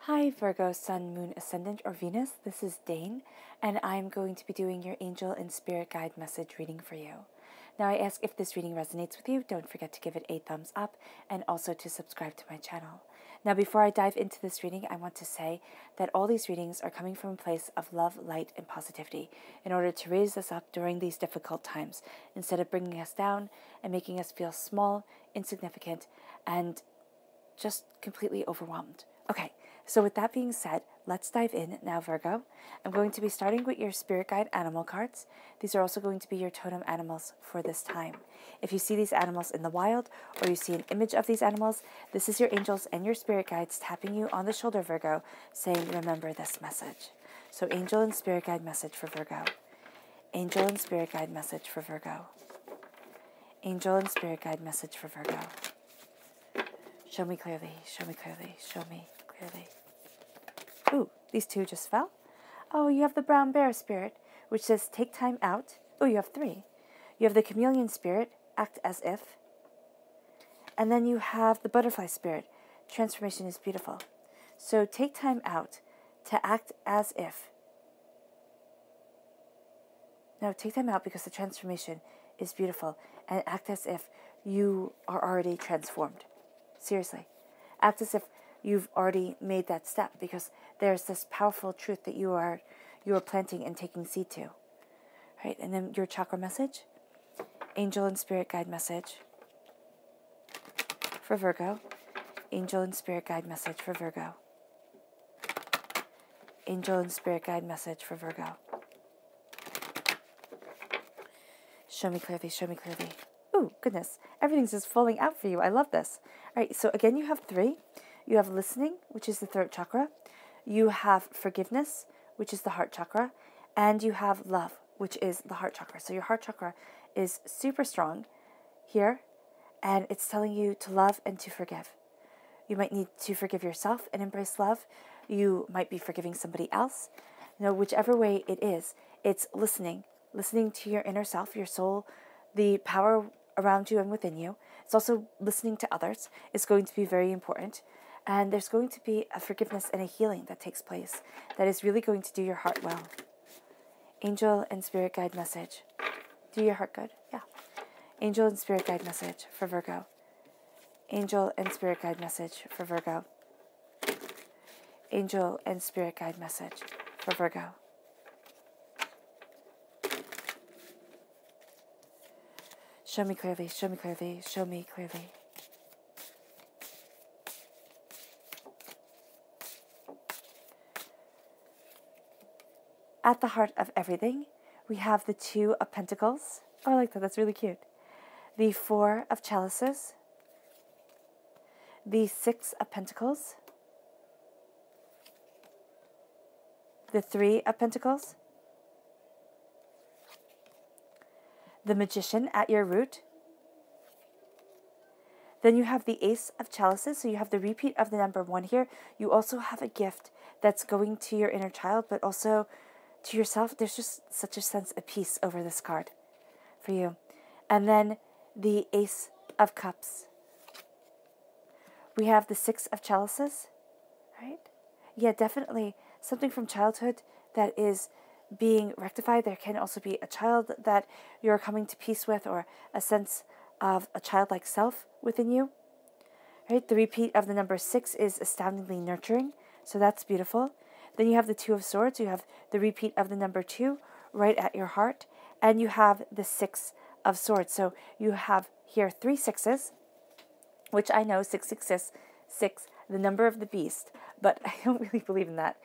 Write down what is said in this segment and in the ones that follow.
Hi Virgo, Sun, Moon, Ascendant, or Venus. This is Dane, and I'm going to be doing your angel and spirit guide message reading for you. Now I ask if this reading resonates with you, don't forget to give it a thumbs up and also to subscribe to my channel. Now before I dive into this reading, I want to say that all these readings are coming from a place of love, light, and positivity in order to raise us up during these difficult times, instead of bringing us down and making us feel small, insignificant, and just completely overwhelmed. Okay, so with that being said, let's dive in now, Virgo. I'm going to be starting with your spirit guide animal cards. These are also going to be your totem animals for this time. If you see these animals in the wild or you see an image of these animals, this is your angels and your spirit guides tapping you on the shoulder, Virgo, saying, remember this message. So angel and spirit guide message for Virgo. Angel and spirit guide message for Virgo. Angel and spirit guide message for Virgo. Show me clearly, show me clearly, show me clearly. Ooh, these two just fell. Oh, you have the brown bear spirit, which says take time out. Oh, you have three. You have the chameleon spirit, act as if. And then you have the butterfly spirit, transformation is beautiful. So take time out to act as if. No, take time out because the transformation is beautiful, and act as if you are already transformed. Seriously, act as if you've already made that step, because there's this powerful truth that you are planting and taking seed to. Right? And then your chakra message, angel and spirit guide message for Virgo. Angel and spirit guide message for Virgo. Angel and spirit guide message for Virgo. Show me clearly, show me clearly. Oh, goodness. Everything's just falling out for you. I love this. All right, so again, you have three. You have listening, which is the throat chakra. You have forgiveness, which is the heart chakra. And you have love, which is the heart chakra. So your heart chakra is super strong here, and it's telling you to love and to forgive. You might need to forgive yourself and embrace love. You might be forgiving somebody else. You know, whichever way it is, it's listening to your inner self, your soul, the power around you and within you. It's also listening to others. It's going to be very important. And there's going to be a forgiveness and a healing that takes place that is really going to do your heart well. Angel and spirit guide message. Do your heart good? Yeah. Angel and spirit guide message for Virgo. Angel and spirit guide message for Virgo. Angel and spirit guide message for Virgo. Show me clearly, show me clearly, show me clearly. At the heart of everything, we have the Two of Pentacles. Oh, I like that. That's really cute. The Four of Chalices. The Six of Pentacles. The Three of Pentacles. The Magician at your root. Then you have the Ace of Chalices, so you have the repeat of the number 1 here. You also have a gift that's going to your inner child, but also to yourself. There's just such a sense of peace over this card for you. And then the Ace of Cups. We have the Six of Chalices, right? Yeah, definitely something from childhood that is being rectified. There can also be a child that you're coming to peace with, or a sense of a childlike self within you. Right? The repeat of the number 6 is astoundingly nurturing, so that's beautiful. Then you have the Two of Swords. You have the repeat of the number 2 right at your heart, and you have the Six of Swords. So you have here 3 sixes, which I know 666, the number of the beast, but I don't really believe in that.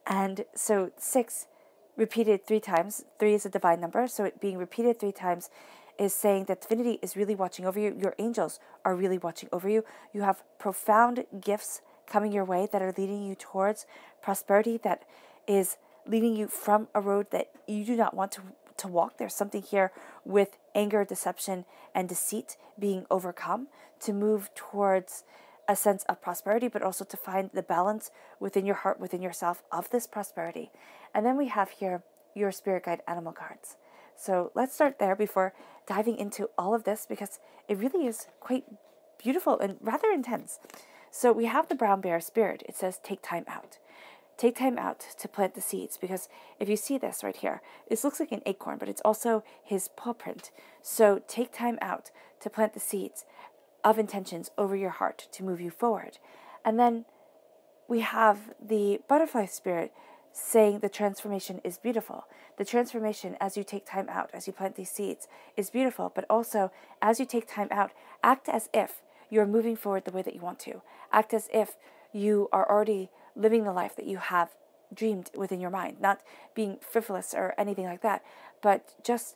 And so 6 repeated 3 times. 3 is a divine number, so it being repeated 3 times is saying that divinity is really watching over you. Your angels are really watching over you. You have profound gifts coming your way that are leading you towards prosperity, that is leading you from a road that you do not want to walk. There's something here with anger, deception, and deceit being overcome to move towards a sense of prosperity, but also to find the balance within your heart, within yourself, of this prosperity. And then we have here your spirit guide animal cards. So let's start there before diving into all of this, because it really is quite beautiful and rather intense. So we have the brown bear spirit. It says take time out. Take time out to plant the seeds, because if you see this right here, this looks like an acorn, but it's also his paw print. So take time out to plant the seeds of intentions over your heart to move you forward. And then we have the butterfly spirit saying the transformation is beautiful. The transformation, as you take time out, as you plant these seeds, is beautiful, but also as you take time out, act as if you're moving forward the way that you want to. Act as if you are already living the life that you have dreamed within your mind, not being frivolous or anything like that, but just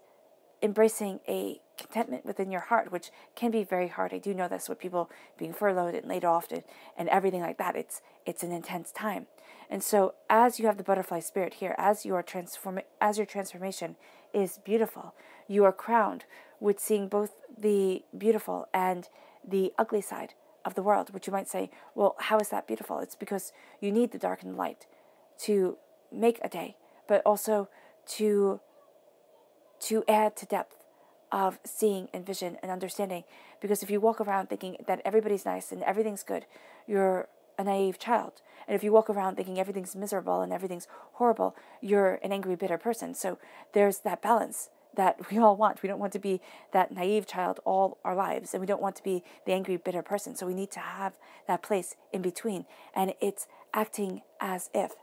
embracing a contentment within your heart, which can be very hard. I do know this with people being furloughed and laid off and everything like that. It's an intense time. And so as you have the butterfly spirit here, as your transformation is beautiful, you are crowned with seeing both the beautiful and the ugly side of the world, which you might say, well, how is that beautiful? It's because you need the dark and the light to make a day, but also to add to depth of seeing and vision and understanding. Because if you walk around thinking that everybody's nice and everything's good, you're a naive child. And if you walk around thinking everything's miserable and everything's horrible, you're an angry, bitter person. So there's that balance that we all want. We don't want to be that naive child all our lives, and we don't want to be the angry, bitter person. So we need to have that place in between. And it's acting as if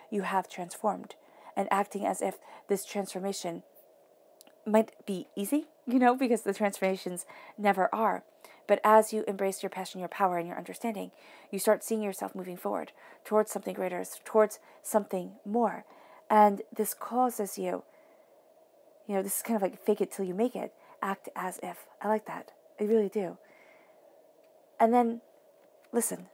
you have transformed, and acting as if this transformation might be easy, because the transformations never are. But as you embrace your passion, your power, and your understanding, you start seeing yourself moving forward towards something greater, towards something more. And this causes you, this is kind of like fake it till you make it. Act as if. I like that. I really do. And then listen,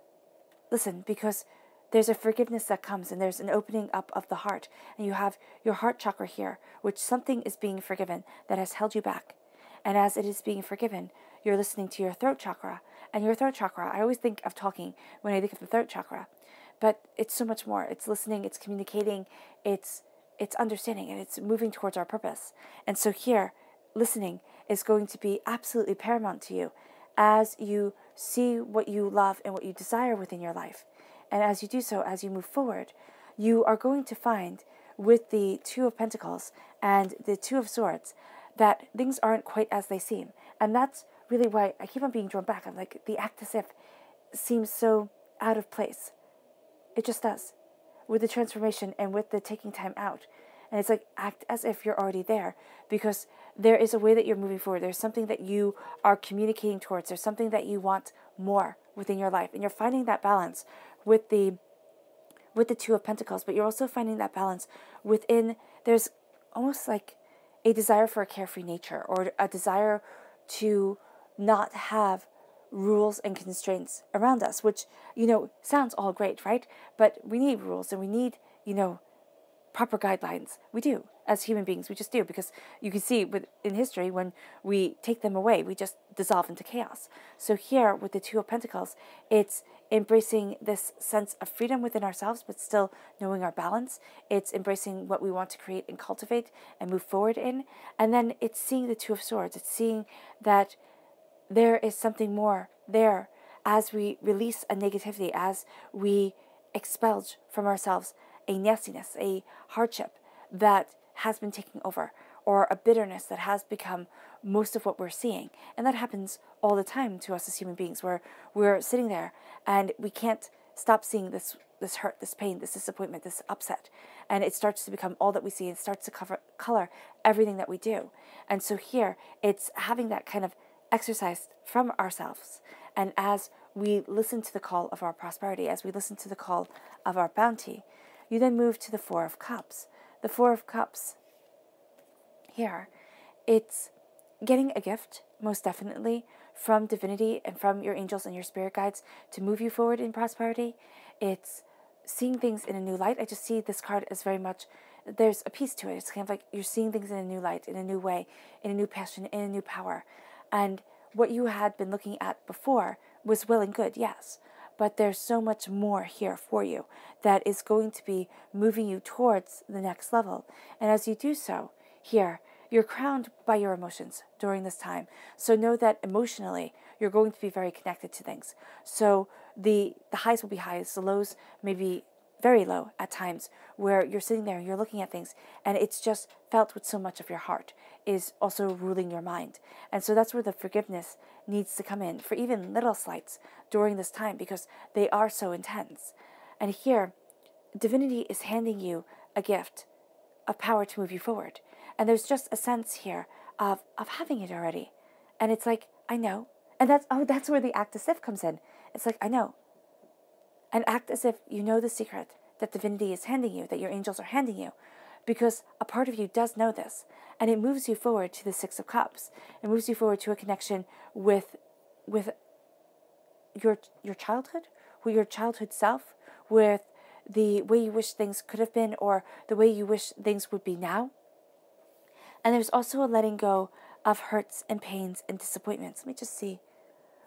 because there's a forgiveness that comes, and there's an opening up of the heart. And you have your heart chakra here, which something is being forgiven that has held you back. And as it is being forgiven, you're listening to your throat chakra. And your throat chakra, I always think of talking when I think of the throat chakra. But it's so much more. It's listening, it's communicating, it's understanding, and it's moving towards our purpose. And so here, listening is going to be absolutely paramount to you as you see what you love and what you desire within your life. And as you do so, as you move forward, you are going to find with the Two of Pentacles and the Two of Swords that things aren't quite as they seem. And that's really why I keep on being drawn back. I'm like, the act as if seems so out of place. It just does. With the transformation and with the taking time out. And it's like, act as if you're already there, because there is a way that you're moving forward. There's something that you are communicating towards. There's something that you want more within your life. And you're finding that balance with the Two of Pentacles, but you're also finding that balance within, there's almost like a desire for a carefree nature, or a desire to not have rules and constraints around us, which, sounds all great, right? But we need rules, and we need, proper guidelines. We do, as human beings, we just do, because you can see in history, when we take them away, we just dissolve into chaos. So here, with the Two of Pentacles, it's embracing this sense of freedom within ourselves, but still knowing our balance. It's embracing what we want to create and cultivate and move forward in. And then it's seeing the Two of Swords. It's seeing that there is something more there as we release a negativity, as we expel from ourselves a nastiness, a hardship that has been taking over, or a bitterness that has become most of what we're seeing. And that happens all the time to us as human beings, where we're sitting there and we can't stop seeing this hurt, this pain, this disappointment, this upset. And it starts to become all that we see. It starts to color everything that we do. And so here, it's having that kind of exercise from ourselves. And as we listen to the call of our prosperity, as we listen to the call of our bounty, you then move to the Four of Cups. The Four of Cups here, it's getting a gift, most definitely, from divinity and from your angels and your spirit guides to move you forward in prosperity. It's seeing things in a new light. I just see this card as very much, there's a piece to it. It's kind of like you're seeing things in a new light, in a new way, in a new passion, in a new power. And what you had been looking at before was well and good, yes. But there's so much more here for you that is going to be moving you towards the next level. And as you do so, here, you're crowned by your emotions during this time. So know that emotionally, you're going to be very connected to things. So the highs will be highs, the lows may be very low at times, where you're sitting there and you're looking at things and it's just felt with so much of your heart is also ruling your mind. And so that's where the forgiveness needs to come in for even little slights during this time, because they are so intense. And here, divinity is handing you a gift of power to move you forward. And there's just a sense here of having it already. And it's like, I know. And that's where the act as if comes in. It's like, I know. And act as if you know the secret that divinity is handing you, that your angels are handing you, because a part of you does know this. And it moves you forward to the Six of Cups. It moves you forward to a connection with your childhood, with your childhood self, with the way you wish things could have been, or the way you wish things would be now. And there's also a letting go of hurts and pains and disappointments. Let me just see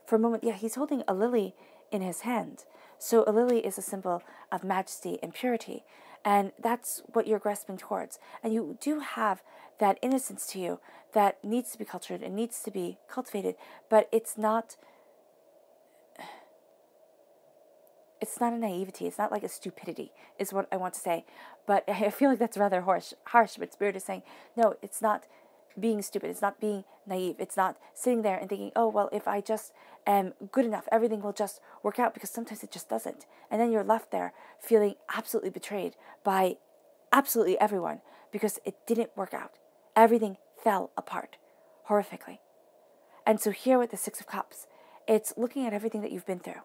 for a moment. Yeah, he's holding a lily in his hand. So a lily is a symbol of majesty and purity. And that's what you're grasping towards. And you do have that innocence to you that needs to be cultured and needs to be cultivated. But it's not a naivety. It's not like a stupidity, is what I want to say. But I feel like that's rather harsh. But Spirit is saying, no, it's not being stupid. It's not being naive. It's not sitting there and thinking, oh, well, if I just am good enough, everything will just work out, because sometimes it just doesn't. And then you're left there feeling absolutely betrayed by absolutely everyone because it didn't work out. Everything fell apart horrifically. And so here with the Six of Cups, it's looking at everything that you've been through.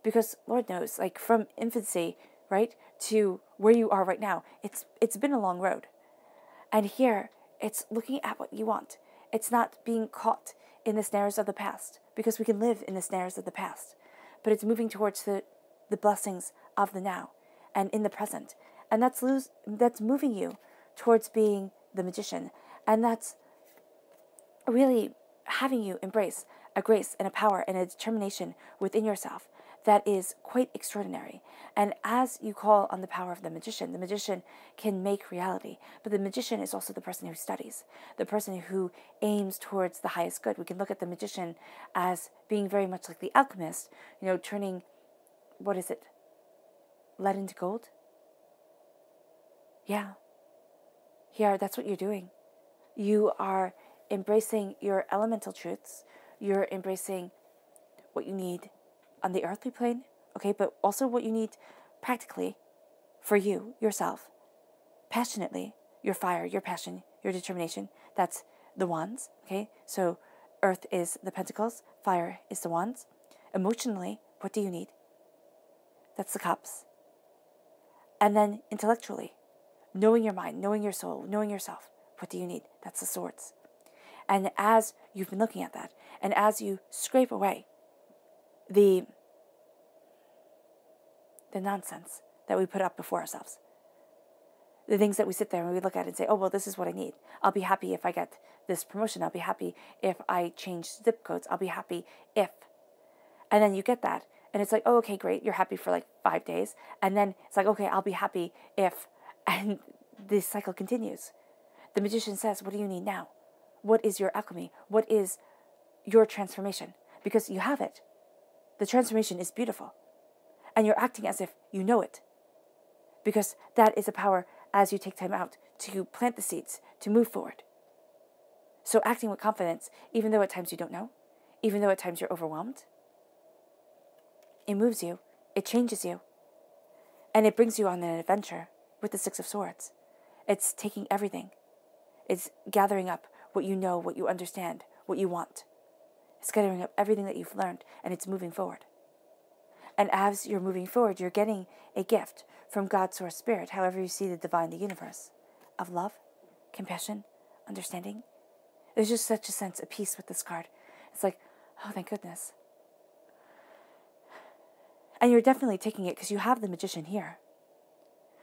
Because Lord knows, like from infancy, right, to where you are right now, it's been a long road. And here, it's looking at what you want. It's not being caught in the snares of the past, because we can live in the snares of the past. But it's moving towards the blessings of the now and in the present. And that's moving you towards being the magician. And that's really having you embrace a grace and a power and a determination within yourself that is quite extraordinary. And as you call on the power of the magician can make reality. But the magician is also the person who studies, the person who aims towards the highest good. We can look at the magician as being very much like the alchemist, turning, what is it, lead into gold? Yeah. Here, that's what you're doing. You are embracing your elemental truths. You're embracing what you need on the earthly plane, okay, but also what you need practically for you, yourself, passionately, your fire, your passion, your determination. That's the wands, okay? So earth is the pentacles, fire is the wands. Emotionally, what do you need? That's the cups. And then intellectually, knowing your mind, knowing your soul, knowing yourself, what do you need? That's the swords. And as you've been looking at that, and as you scrape away the nonsense that we put up before ourselves, the things that we sit there and we look at and say, oh, well, this is what I need. I'll be happy if I get this promotion. I'll be happy if I change zip codes. I'll be happy if. And then you get that. And it's like, oh, okay, great. You're happy for like 5 days. And then it's like, okay, I'll be happy if. And this cycle continues. The magician says, what do you need now? What is your alchemy? What is your transformation? Because you have it. The transformation is beautiful. And you're acting as if you know it. Because that is a power as you take time out to plant the seeds, to move forward. So acting with confidence, even though at times you don't know, even though at times you're overwhelmed, it moves you, it changes you, and it brings you on an adventure with the Six of Swords. It's taking everything. It's gathering up what you know, what you understand, what you want. It's gathering up everything that you've learned, and it's moving forward. And as you're moving forward, you're getting a gift from God, Source, Spirit, however you see the divine, the universe, of love, compassion, understanding. There's just such a sense of peace with this card. It's like, oh, thank goodness. And you're definitely taking it because you have the magician here.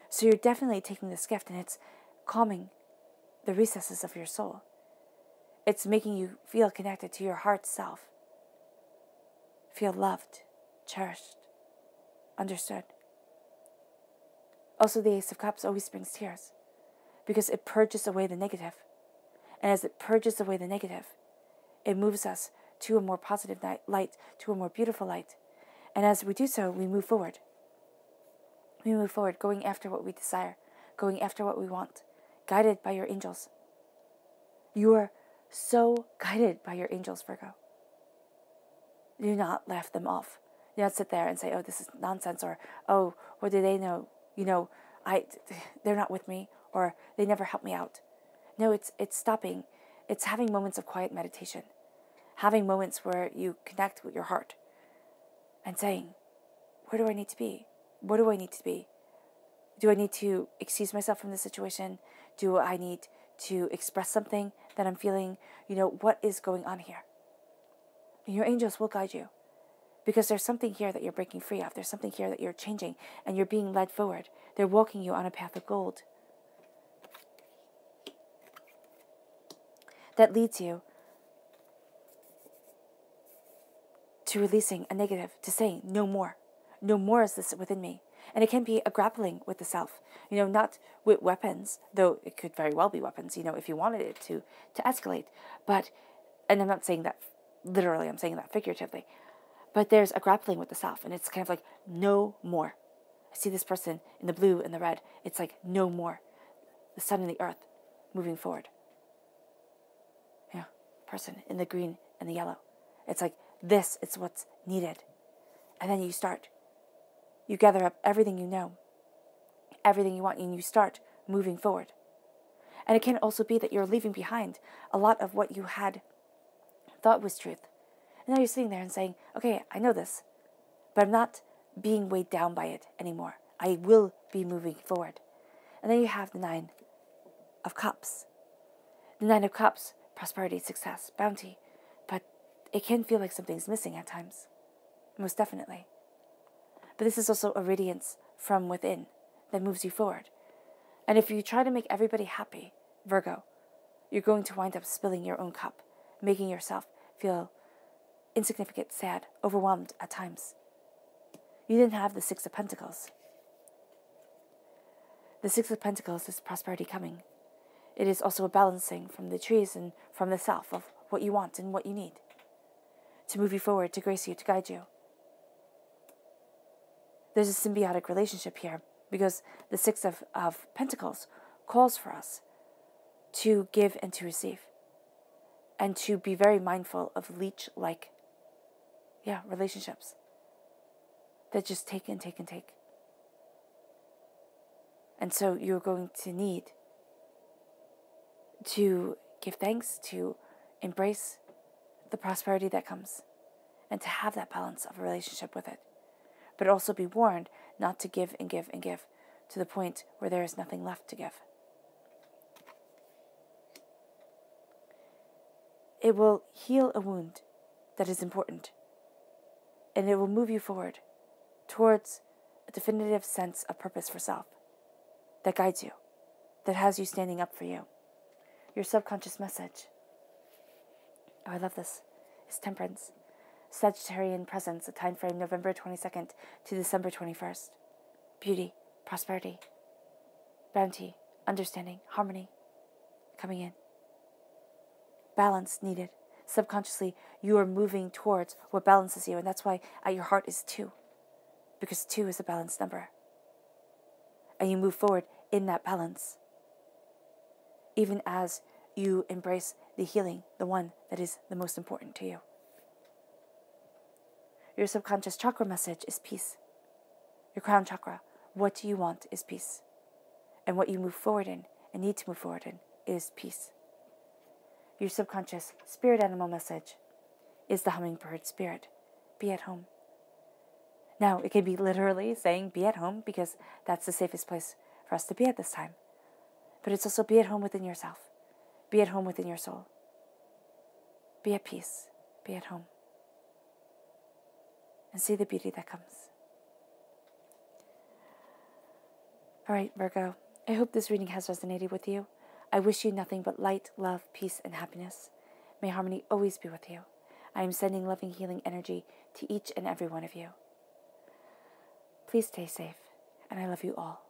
So you're definitely taking this gift, and it's calming the recesses of your soul. It's making you feel connected to your heart self. Feel loved, cherished, understood. Also, the Ace of Cups always brings tears because it purges away the negative. And as it purges away the negative, it moves us to a more positive light, to a more beautiful light. And as we do so, we move forward. We move forward, going after what we desire, going after what we want, guided by your angels. You are so guided by your angels, Virgo. Do not laugh them off. Do not sit there and say, oh, this is nonsense, or, oh, what do they know? They're not with me, or they never help me out. No, it's stopping. It's having moments of quiet meditation, having moments where you connect with your heart and saying, where do I need to be? What do I need to be? Do I need to excuse myself from the situation? Do I need to express something that I'm feeling? What is going on here? And your angels will guide you, because there's something here that you're breaking free of. There's something here that you're changing, and you're being led forward. They're walking you on a path of gold that leads you to releasing a negative, to saying, no more. No more is this within me. And it can be a grappling with the self, not with weapons, though it could very well be weapons, if you wanted it to escalate. But, and I'm not saying that literally, I'm saying that figuratively. But there's a grappling with the self, and it's kind of like, no more. I see this person in the blue and the red. It's like, no more. The sun and the earth moving forward. Person in the green and the yellow. It's like, this is what's needed. And then you start. You gather up everything you know, everything you want, and you start moving forward. And it can also be that you're leaving behind a lot of what you had thought was truth. And now you're sitting there and saying, okay, I know this, but I'm not being weighed down by it anymore. I will be moving forward. And then you have the 9 of Cups. The 9 of Cups, prosperity, success, bounty. But it can feel like something's missing at times. Most definitely. But this is also a radiance from within that moves you forward. And if you try to make everybody happy, Virgo, you're going to wind up spilling your own cup, making yourself feel insignificant, sad, overwhelmed at times. You didn't have the 6 of Pentacles. The 6 of Pentacles is prosperity coming. It is also a balancing from the trees and from the self of what you want and what you need to move you forward, to grace you, to guide you. There's a symbiotic relationship here, because the 6 of Pentacles calls for us to give and to receive, and to be very mindful of leech-like relationships that just take and take and take. And so you're going to need to give thanks, to embrace the prosperity that comes, and to have that balance of a relationship with it. But also be warned not to give and give and give to the point where there is nothing left to give. It will heal a wound that is important, and it will move you forward towards a definitive sense of purpose for self that guides you, that has you standing up for you. Your subconscious message, oh, I love this, is Temperance. Sagittarian presence, a time frame November 22nd to December 21st. Beauty, prosperity, bounty, understanding, harmony coming in. Balance needed. Subconsciously, you are moving towards what balances you, and that's why at your heart is 2, because 2 is a balanced number. And you move forward in that balance, even as you embrace the healing, the one that is the most important to you. Your subconscious chakra message is peace. Your crown chakra, what do you want is peace. And what you move forward in and need to move forward in is peace. Your subconscious spirit animal message is the hummingbird spirit. Be at home. Now, it can be literally saying be at home, because that's the safest place for us to be at this time. But it's also be at home within yourself. Be at home within your soul. Be at peace. Be at home. And see the beauty that comes. All right, Virgo, I hope this reading has resonated with you. I wish you nothing but light, love, peace, and happiness. May harmony always be with you. I am sending loving, healing energy to each and every one of you. Please stay safe, and I love you all.